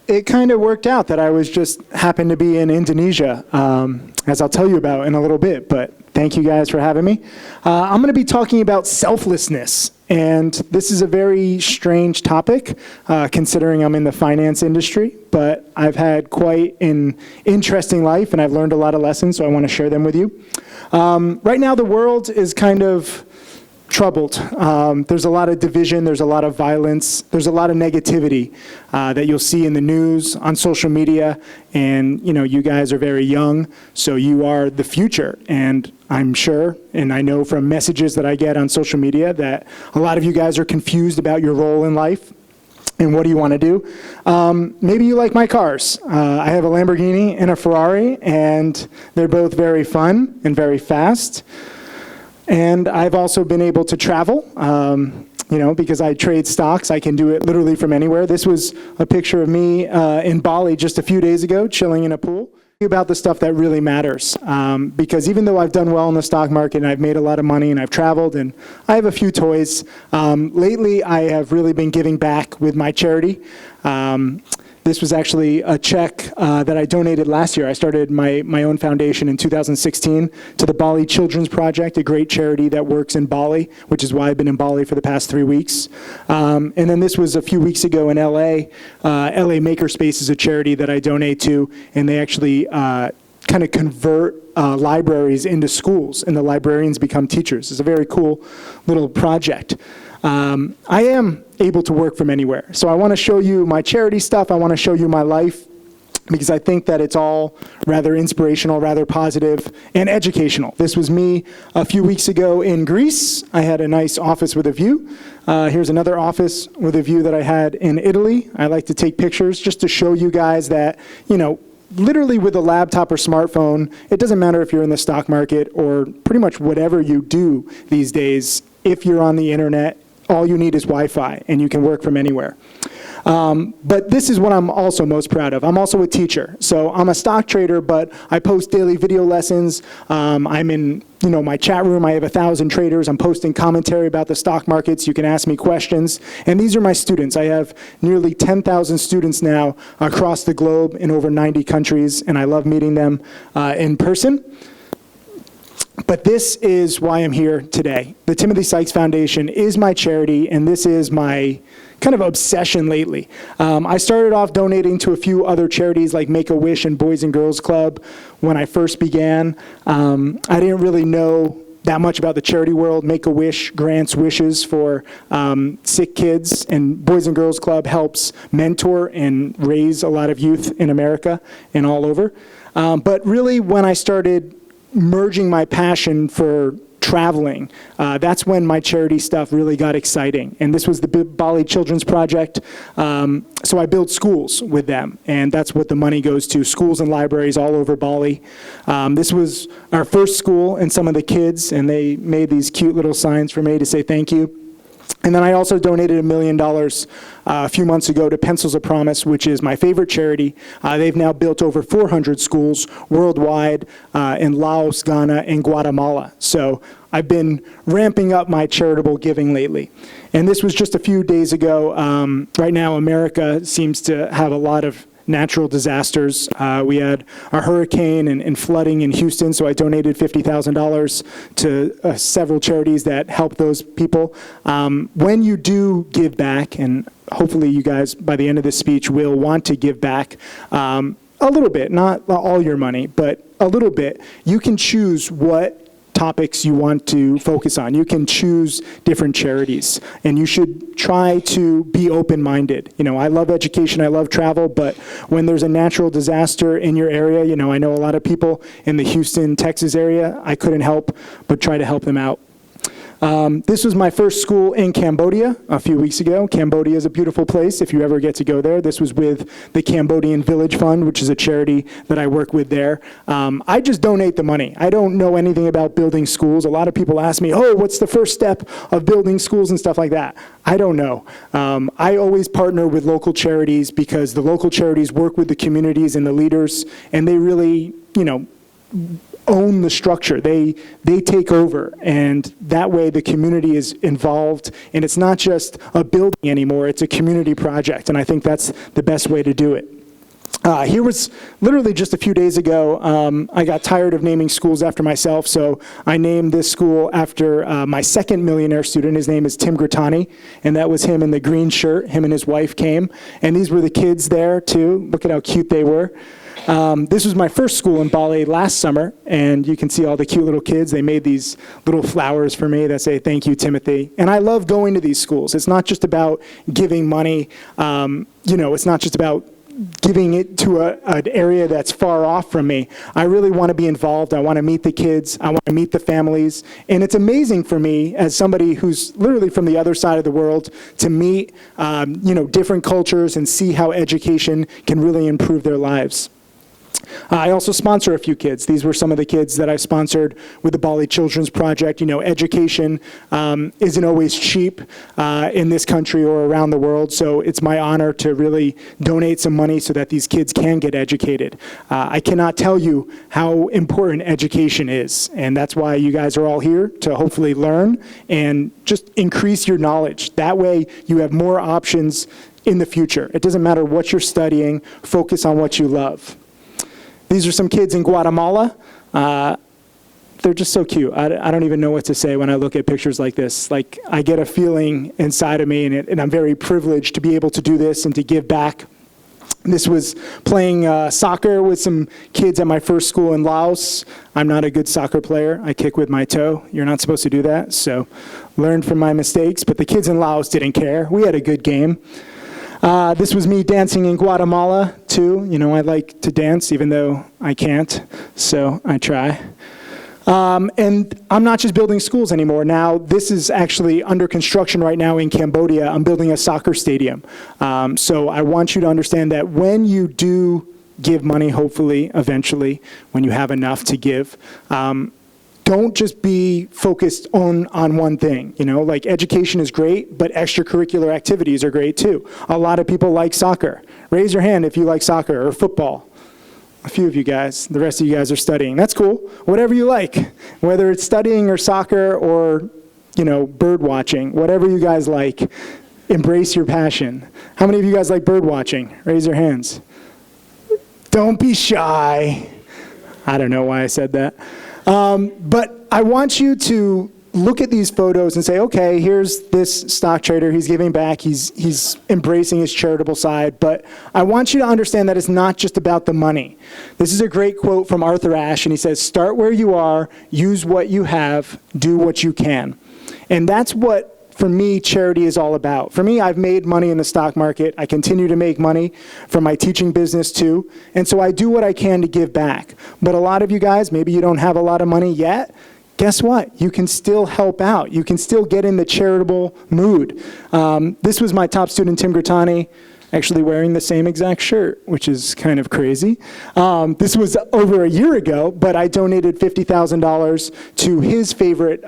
it kind of worked out that I was just happened to be in Indonesia, as I'll tell you about in a little bit, but thank you guys for having me. I'm going to be talking about selflessness, and this is a very strange topic, considering I'm in the finance industry, but I've had quite an interesting life, and I've learned a lot of lessons, so I want to share them with you. Right now, the world is kind of troubled. There's a lot of division, there's a lot of violence, there's a lot of negativity that you'll see in the news, on social media, and you guys are very young, so you are the future. And I'm sure, and I know from messages that I get on social media, that a lot of you guys are confused about your role in life and what do you want to do. Maybe you like my cars. I have a Lamborghini and a Ferrari, and they're both very fun and very fast. And I've also been able to travel, because I trade stocks. I can do it literally from anywhere. This was a picture of me in Bali just a few days ago, chilling in a pool. About the stuff that really matters, because even though I've done well in the stock market and I've made a lot of money and I've traveled and I have a few toys, lately I have really been giving back with my charity. This was actually a check that I donated last year. I started my own foundation in 2016 to the Bali Children's Project, a great charity that works in Bali, which is why I've been in Bali for the past 3 weeks. And then this was a few weeks ago in LA. LA Makerspace is a charity that I donate to, and they actually kind of convert libraries into schools, and the librarians become teachers. It's a very cool little project. I am able to work from anywhere. So I want to show you my charity stuff. I want to show you my life, because I think that it's all rather inspirational, rather positive, and educational. This was me a few weeks ago in Greece. I had a nice office with a view. Here's another office with a view that I had in Italy. I like to take pictures just to show you guys that, literally with a laptop or smartphone, it doesn't matter if you're in the stock market or pretty much whatever you do these days. If you're on the internet, all you need is Wi-Fi, and you can work from anywhere. But this is what I'm also most proud of. I'm also a teacher. So I'm a stock trader, but I post daily video lessons. I'm in my chat room. I have 1,000 traders. I'm posting commentary about the stock markets. You can ask me questions. And these are my students. I have nearly 10,000 students now across the globe in over 90 countries, and I love meeting them in person. But this is why I'm here today. The Timothy Sykes Foundation is my charity, and this is my kind of obsession lately. I started off donating to a few other charities like Make-A-Wish and Boys and Girls Club when I first began. I didn't really know that much about the charity world. Make-A-Wish grants wishes for sick kids, and Boys and Girls Club helps mentor and raise a lot of youth in America and all over. But really, when I started merging my passion for traveling, that's when my charity stuff really got exciting. And this was the Bali Children's Project. So I built schools with them, and that's what the money goes to, schools and libraries all over Bali. This was our first school, and some of the kids, and they made these cute little signs for me to say thank you. And then I also donated $1 million a few months ago to Pencils of Promise, which is my favorite charity. They've now built over 400 schools worldwide in Laos, Ghana, and Guatemala. So I've been ramping up my charitable giving lately. And this was just a few days ago. Right now, America seems to have a lot of natural disasters. We had a hurricane and flooding in Houston, so I donated $50,000 to several charities that help those people. When you do give back, and hopefully you guys by the end of this speech will want to give back a little bit, not all your money, but a little bit, you can choose what topics you want to focus on. You can choose different charities, and you should try to be open-minded. I love education, I love travel, but when there's a natural disaster in your area, I know a lot of people in the Houston, Texas area, I couldn't help but try to help them out. This was my first school in Cambodia a few weeks ago. Cambodia is a beautiful place if you ever get to go there. This was with the Cambodian Village Fund, which is a charity that I work with there. I just donate the money. I don't know anything about building schools. A lot of people ask me, what's the first step of building schools and stuff like that? I don't know. I always partner with local charities because the local charities work with the communities and the leaders, and they really, own the structure. They take over, and that way the community is involved, and it's not just a building anymore, it's a community project, and I think that's the best way to do it. Here was literally just a few days ago, I got tired of naming schools after myself, so I named this school after my second Millionaire student. His name is Tim Grattani, and that was him in the green shirt. Him and his wife came, and these were the kids there too. Look at how cute they were. This was my first school in Bali last summer, and you can see all the cute little kids. They made these little flowers for me that say, "Thank you, Timothy." And I love going to these schools. It's not just about giving money. It's not just about giving it to an area that's far off from me. I really want to be involved. I want to meet the kids. I want to meet the families. And it's amazing for me as somebody who's literally from the other side of the world to meet, different cultures and see how education can really improve their lives. I also sponsor a few kids. These were some of the kids that I sponsored with the Bali Children's Project. Education isn't always cheap in this country or around the world, so it's my honor to really donate some money so that these kids can get educated. I cannot tell you how important education is, and that's why you guys are all here, to hopefully learn and just increase your knowledge. That way you have more options in the future. It doesn't matter what you're studying, focus on what you love. These are some kids in Guatemala. They're just so cute. I don't even know what to say when I look at pictures like this. Like, I get a feeling inside of me, and I'm very privileged to be able to do this and to give back. This was playing soccer with some kids at my first school in Laos. I'm not a good soccer player. I kick with my toe. You're not supposed to do that, so learned from my mistakes. But the kids in Laos didn't care. We had a good game. This was me dancing in Guatemala, too. I like to dance, even though I can't, so I try. And I'm not just building schools anymore. Now, this is actually under construction right now in Cambodia. I'm building a soccer stadium. So I want you to understand that when you do give money, hopefully, eventually, when you have enough to give, don't just be focused on one thing. Like, education is great, but extracurricular activities are great too. A lot of people like soccer. Raise your hand if you like soccer or football. A few of you guys. The rest of you guys are studying. That's cool. Whatever you like, whether it's studying or soccer or, bird watching, whatever you guys like, embrace your passion. How many of you guys like bird watching? Raise your hands. Don't be shy. I don't know why I said that. But I want you to look at these photos and say, okay, here's this stock trader. He's giving back. He's embracing his charitable side. But I want you to understand that it's not just about the money. This is a great quote from Arthur Ashe, and he says, start where you are, use what you have, do what you can. And that's what, for me, charity is all about. For me, I've made money in the stock market. I continue to make money from my teaching business too. And so I do what I can to give back. But a lot of you guys, maybe you don't have a lot of money yet. Guess what? You can still help out. You can still get in the charitable mood. This was my top student, Tim Grattani, actually wearing the same exact shirt, which is kind of crazy. This was over a year ago, but I donated $50,000 to his favorite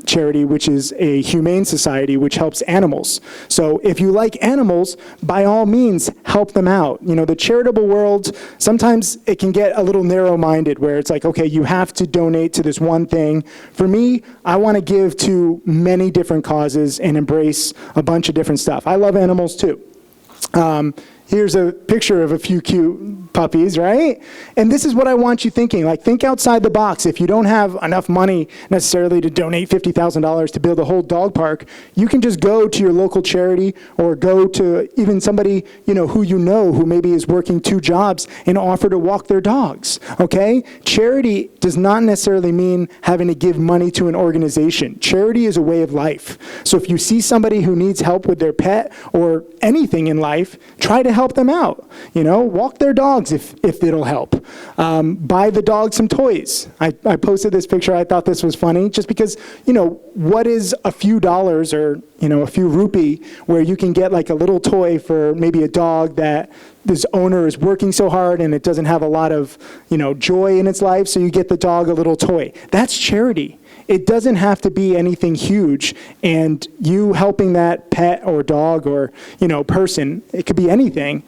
charity, which is a humane society, which helps animals. So if you like animals, by all means, help them out. The charitable world, sometimes it can get a little narrow-minded, where it's like, okay, you have to donate to this one thing. For me, I want to give to many different causes and embrace a bunch of different stuff. I love animals too. Here's a picture of a few cute puppies, right? And this is what I want you thinking. Like, think outside the box. If you don't have enough money necessarily to donate $50,000 to build a whole dog park, you can just go to your local charity or go to even somebody, who maybe is working 2 jobs and offer to walk their dogs, okay? Charity does not necessarily mean having to give money to an organization. Charity is a way of life. So if you see somebody who needs help with their pet or anything in life, try to help them out. Walk their dogs if it'll help. Buy the dog some toys. I posted this picture. I thought this was funny just because, what is a few dollars or, a few rupee where you can get like a little toy for maybe a dog that this owner is working so hard and it doesn't have a lot of, joy in its life, so you get the dog a little toy. That's charity. It doesn't have to be anything huge, and you helping that pet or dog or, person, it could be anything.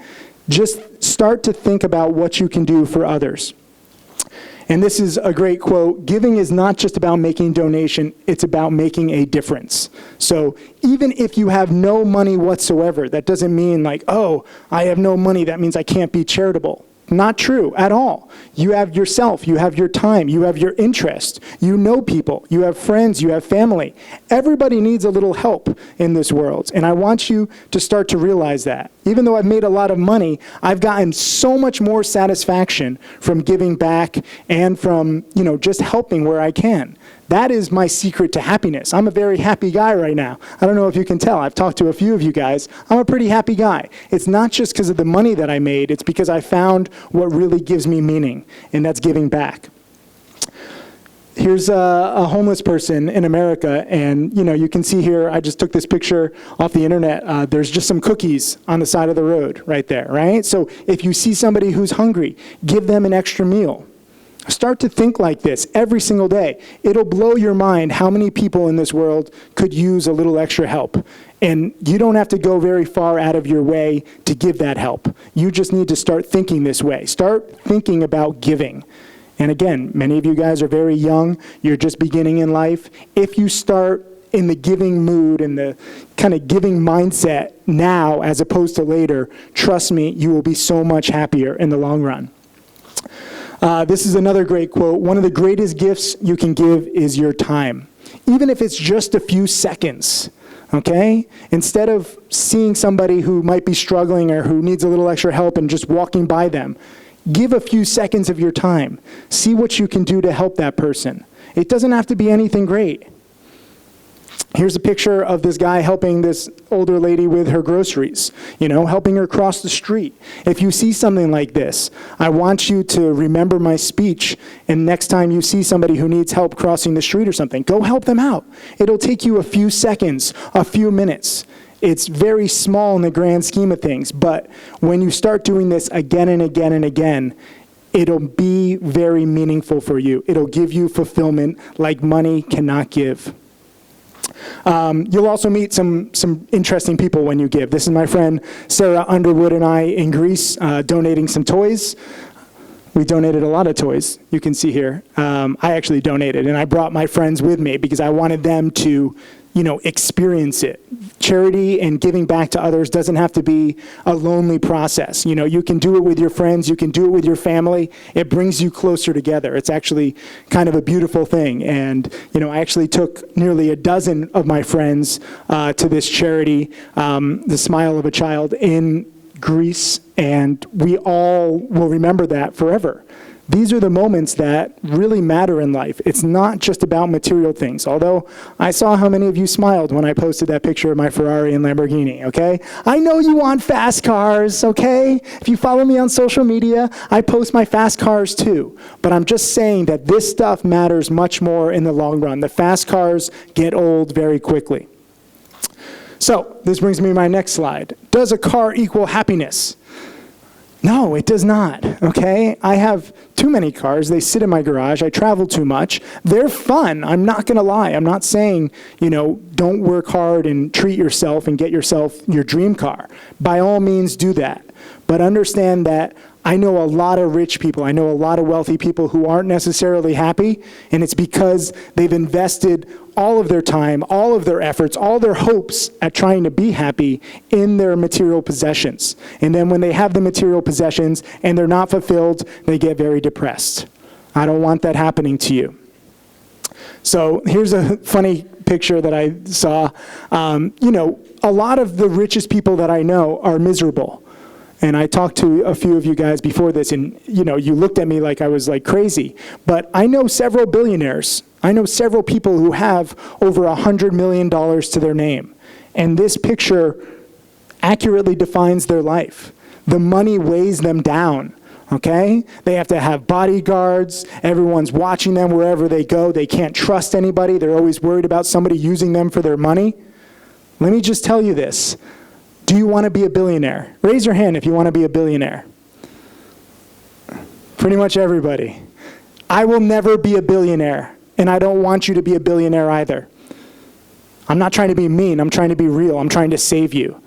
Just start to think about what you can do for others. And this is a great quote: giving is not just about making donation, it's about making a difference. So even if you have no money whatsoever, that doesn't mean like, oh, I have no money, that means I can't be charitable. Not true at all. You have yourself, you have your time, you have your interest, you know people, you have friends, you have family. Everybody needs a little help in this world, and I want you to start to realize that. Even though I've made a lot of money, I've gotten so much more satisfaction from giving back and from, just helping where I can. That is my secret to happiness. I'm a very happy guy right now. I don't know if you can tell. I've talked to a few of you guys. I'm a pretty happy guy. It's not just because of the money that I made. It's because I found what really gives me meaning, and that's giving back. Here's a homeless person in America, and you can see here, I just took this picture off the internet. There's just some cookies on the side of the road right there, right? So if you see somebody who's hungry, give them an extra meal. Start to think like this every single day. It'll blow your mind how many people in this world could use a little extra help. And you don't have to go very far out of your way to give that help. You just need to start thinking this way. Start thinking about giving. And again, many of you guys are very young. You're just beginning in life. If you start in the giving mood and the kind of giving mindset now as opposed to later, trust me, you will be so much happier in the long run. This is another great quote. One of the greatest gifts you can give is your time, even if it's just a few seconds, okay? Instead of seeing somebody who might be struggling or who needs a little extra help and just walking by them, give a few seconds of your time. See what you can do to help that person. It doesn't have to be anything great. Here's a picture of this guy helping this older lady with her groceries, helping her cross the street. If you see something like this, I want you to remember my speech, and next time you see somebody who needs help crossing the street or something, go help them out. It'll take you a few seconds, a few minutes. It's very small in the grand scheme of things, but when you start doing this again and again and again, it'll be very meaningful for you. It'll give you fulfillment like money cannot give. You'll also meet some interesting people when you give. This is my friend Sarah Underwood and I in Greece donating some toys. We donated a lot of toys, you can see here. I actually donated, and I brought my friends with me because I wanted them to experience it. Charity and giving back to others doesn't have to be a lonely process. You can do it with your friends, you can do it with your family. It brings you closer together. It's actually kind of a beautiful thing. And, I actually took nearly a dozen of my friends to this charity, The Smile of a Child in Greece, and we all will remember that forever. These are the moments that really matter in life. It's not just about material things, although I saw how many of you smiled when I posted that picture of my Ferrari and Lamborghini, okay? I know you want fast cars, okay? If you follow me on social media, I post my fast cars too. But I'm just saying that this stuff matters much more in the long run. The fast cars get old very quickly. So this brings me to my next slide. Does a car equal happiness? No, it does not, okay? I have too many cars. They sit in my garage. I travel too much. They're fun. I'm not going to lie. I'm not saying, don't work hard and treat yourself and get yourself your dream car. By all means, do that. But understand that I know a lot of rich people. I know a lot of wealthy people who aren't necessarily happy, and it's because they've invested all of their time, all of their efforts, all their hopes at trying to be happy in their material possessions. And then when they have the material possessions and they're not fulfilled, they get very depressed. I don't want that happening to you. So here's a funny picture that I saw. A lot of the richest people that I know are miserable. And I talked to a few of you guys before this, and you looked at me like I was like crazy. But I know several billionaires. I know several people who have over $100 million to their name. And this picture accurately defines their life. The money weighs them down, okay? They have to have bodyguards. Everyone's watching them wherever they go. They can't trust anybody. They're always worried about somebody using them for their money. Let me just tell you this. Do you want to be a billionaire? Raise your hand if you want to be a billionaire. Pretty much everybody. I will never be a billionaire, and I don't want you to be a billionaire either. I'm not trying to be mean. I'm trying to be real. I'm trying to save you.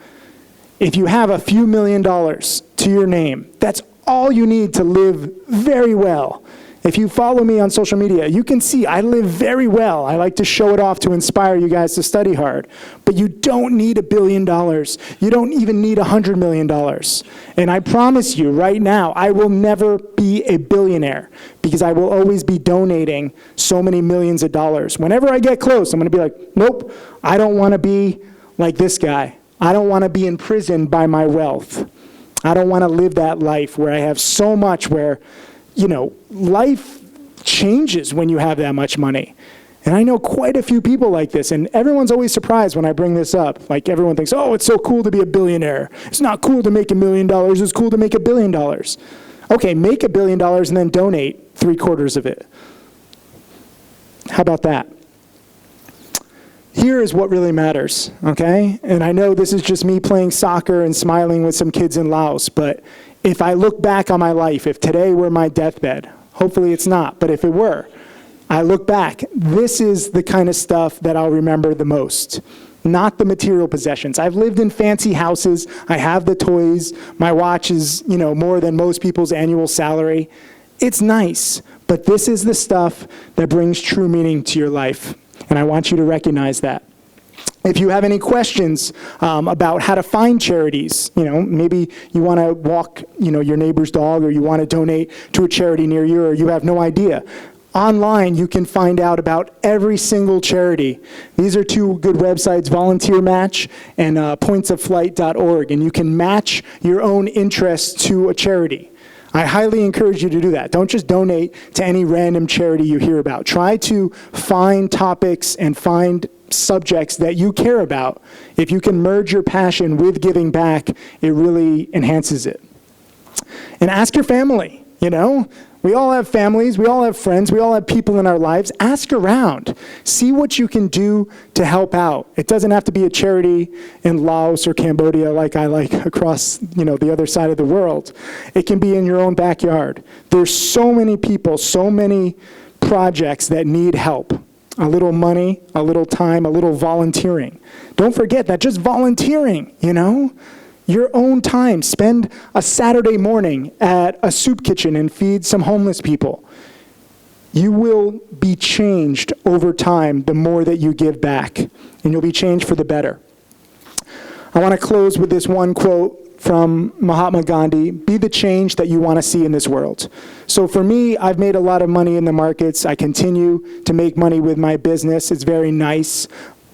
If you have a few $1 million to your name, that's all you need to live very well. If you follow me on social media, you can see I live very well. I like to show it off to inspire you guys to study hard. But you don't need $1 billion. You don't even need $100 million. And I promise you right now, I will never be a billionaire because I will always be donating so many millions of dollars. Whenever I get close, I'm going to be like, nope, I don't want to be like this guy. I don't want to be imprisoned by my wealth. I don't want to live that life where I have so much where, life changes when you have that much money. And I know quite a few people like this, and everyone's always surprised when I bring this up. Like, everyone thinks, oh, it's so cool to be a billionaire. It's not cool to make $1 million. It's cool to make $1 billion. Okay, make $1 billion and then donate 3/4 of it. How about that? Here is what really matters, okay? And I know this is just me playing soccer and smiling with some kids in Laos, but if I look back on my life, if today were my deathbed, hopefully it's not, but if it were, I look back, this is the kind of stuff that I'll remember the most, not the material possessions. I've lived in fancy houses, I have the toys, my watch is, more than most people's annual salary. It's nice, but this is the stuff that brings true meaning to your life, and I want you to recognize that. If you have any questions about how to find charities, maybe you want to walk, your neighbor's dog, or you want to donate to a charity near you, or you have no idea. Online, you can find out about every single charity. These are two good websites, Volunteer Match and pointsofflight.org, and you can match your own interests to a charity. I highly encourage you to do that. Don't just donate to any random charity you hear about. Try to find topics and find subjects that you care about. If you can merge your passion with giving back, it really enhances it. And ask your family, We all have families, we all have friends, we all have people in our lives. Ask around. See what you can do to help out. It doesn't have to be a charity in Laos or Cambodia like I like across, the other side of the world. It can be in your own backyard. There's so many people, so many projects that need help. A little money, a little time, a little volunteering. Don't forget that just volunteering, your own time. Spend a Saturday morning at a soup kitchen and feed some homeless people. You will be changed over time the more that you give back, and you'll be changed for the better. I want to close with this one quote from Mahatma Gandhi: be the change that you want to see in this world. So for me, I've made a lot of money in the markets. I continue to make money with my business. It's very nice.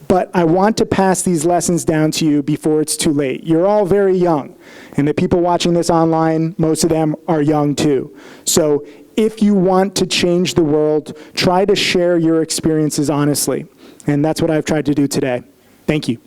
But I want to pass these lessons down to you before it's too late. You're all very young, and the people watching this online, most of them are young too. So if you want to change the world, try to share your experiences honestly. And that's what I've tried to do today. Thank you.